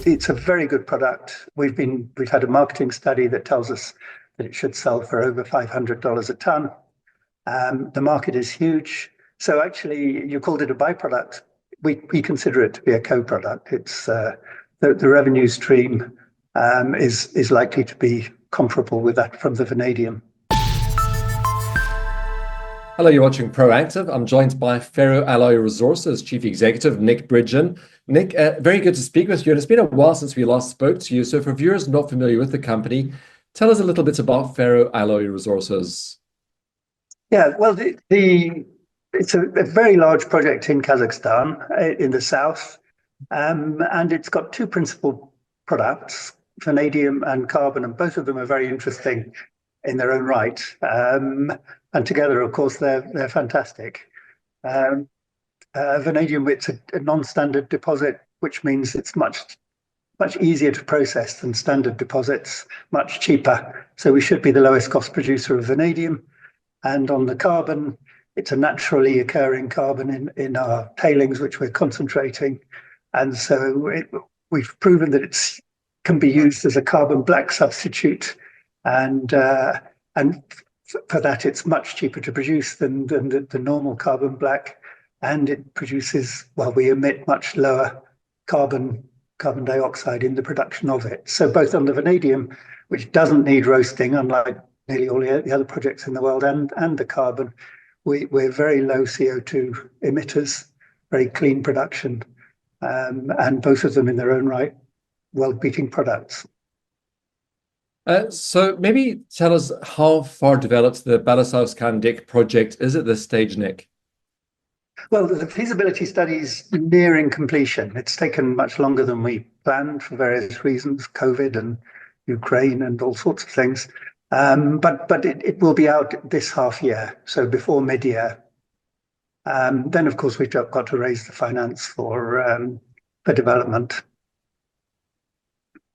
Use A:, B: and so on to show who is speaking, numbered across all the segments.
A: it's a very good product. We've had a marketing study that tells us that it should sell for over $500 a ton. The market is huge. So actually, you called it a byproduct. We consider it to be a co-product. It's the revenue stream is likely to be comparable with that from the vanadium.
B: Hello, you're watching Proactive. I'm joined by Ferroalloy Resources Chief Executive Nick Bridgen. Nick, very good to speak with you. And it's been a while since we last spoke to you. So for viewers not familiar with the company, tell us a little bit about Ferroalloy Resources.
A: Yeah, well, it's a very large project in Kazakhstan, in the south. And it's got two principal products, vanadium and carbon, and both of them are very interesting in their own right. And together, of course, they're fantastic. Vanadium, it's a non-standard deposit, which means it's much easier to process than standard deposits, much cheaper. So we should be the lowest cost producer of vanadium. And on the carbon, it's a naturally occurring carbon in our tailings, which we're concentrating. And so we've proven that it can be used as a carbon black substitute. And for that, it's much cheaper to produce than the normal carbon black. And it produces, well, we emit much lower carbon dioxide in the production of it. So both on the vanadium, which doesn't need roasting, unlike nearly all the other projects in the world, and the carbon, we're very low CO2 emitters, very clean production, and both of them in their own right, world-beating products.
B: So maybe tell us how far developed the Balasausqandiq project is at this stage, Nick.
A: Well, the feasibility study is nearing completion. It's taken much longer than we planned for various reasons, COVID and Ukraine and all sorts of things. But it will be out this half year, so before mid-year. Then, of course, we've got to raise the finance for development.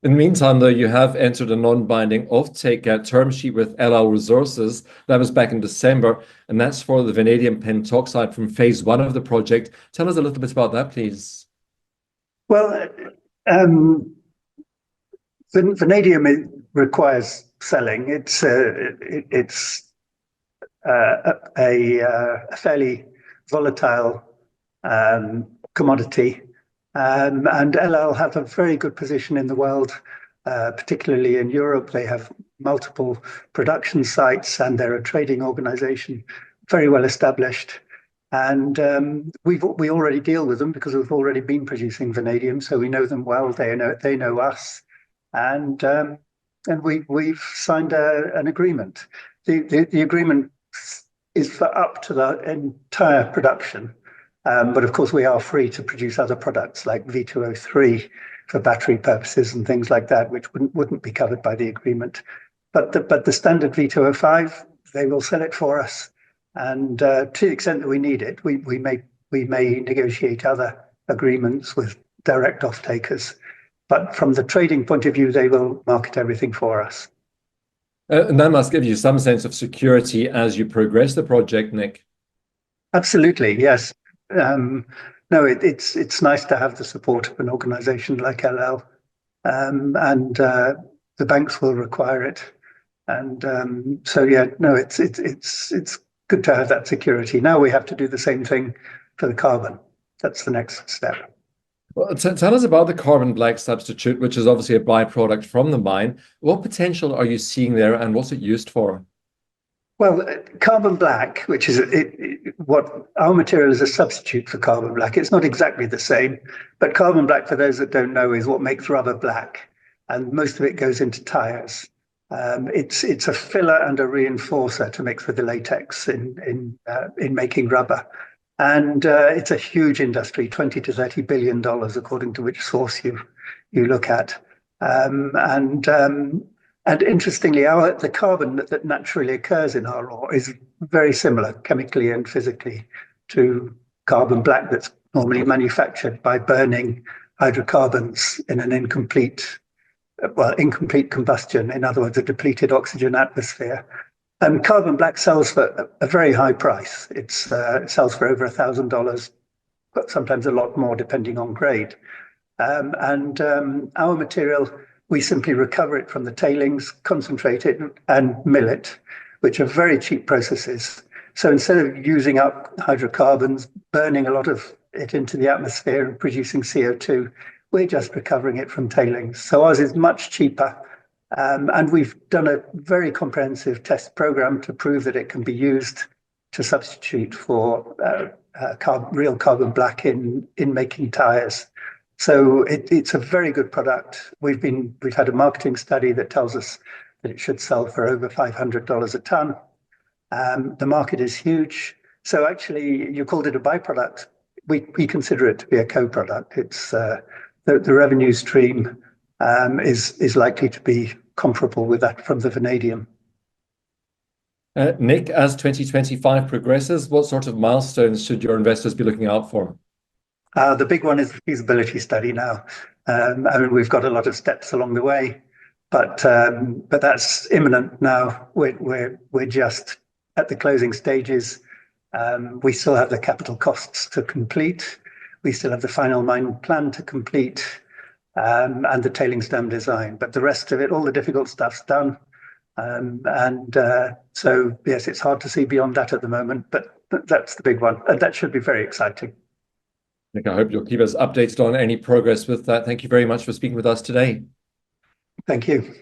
B: In the meantime, though, you have entered a non-binding offtake term sheet with LL Resources. That was back in December, and that's for the vanadium pentoxide from phase 1 of the project. Tell us a little bit about that, please.
A: Well, vanadium requires selling. It's a fairly volatile commodity. And LL have a very good position in the world, particularly in Europe. They have multiple production sites and they're a trading organization, very well established. And we already deal with them because we've already been producing vanadium, so we know them well. They know us, and we've signed an agreement. The agreement is for up to the entire production. But of course, we are free to produce other products like V2O3 for battery purposes and things like that, which wouldn't be covered by the agreement. But the standard V2O5, they will sell it for us. And to the extent that we need it, we may negotiate other agreements with direct off-takers. But from the trading point of view, they will market everything for us.
B: And that must give you some sense of security as you progress the project, Nick.
A: Absolutely, yes. No, it's nice to have the support of an organization like LL, and the banks will require it, and so yeah, no, it's good to have that security. Now we have to do the same thing for the carbon. That's the next step.
B: Well, tell us about the carbon black substitute, which is obviously a byproduct from the mine. What potential are you seeing there, and what's it used for?
A: Well, carbon black, which is what our material is a substitute for carbon black. It's not exactly the same, but carbon black, for those that don't know, is what makes rubber black, and most of it goes into tires. It's a filler and a reinforcer to mix with the latex in making rubber, and it's a huge industry, $20 to $30 billion, according to which source you look at, And interestingly, the carbon that naturally occurs in our ore is very similar chemically and physically to carbon black that's normally manufactured by burning hydrocarbons in an incomplete combustion, in other words, a depleted oxygen atmosphere. And carbon black sells for a very high price. It sells for over $1,000, but sometimes a lot more depending on grade. Our material, we simply recover it from the tailings, concentrate it, and mill it, which are very cheap processes. So instead of using up hydrocarbons, burning a lot of it into the atmosphere and producing CO2, we're just recovering it from tailings. So ours is much cheaper. And we've done a very comprehensive test program to prove that it can be used to substitute for real carbon black in making tires. So it's a very good product. We've had a marketing study that tells us that it should sell for over $500 a ton. The market is huge. So actually, you called it a byproduct. We consider it to be a co-product. It's the revenue stream is likely to be comparable with that from the vanadium.
B: Nick, as 2025 progresses, what sort of milestones should your investors be looking out for?
A: The big one is the feasibility study now. I mean, we've got a lot of steps along the way, but that's imminent now. We're just at the closing stages. We still have the capital costs to complete. We still have the final mine plan to complete, and the tailings dam design. But the rest of it, all the difficult stuff's done. So yes, it's hard to see beyond that at the moment, but that's the big one, and that should be very exciting.
B: Nick, I hope you'll keep us updated on any progress with that. Thank you very much for speaking with us today.
A: Thank you.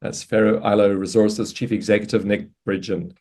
B: That's Ferro Alloy Resources Chief Executive Nick Bridgen.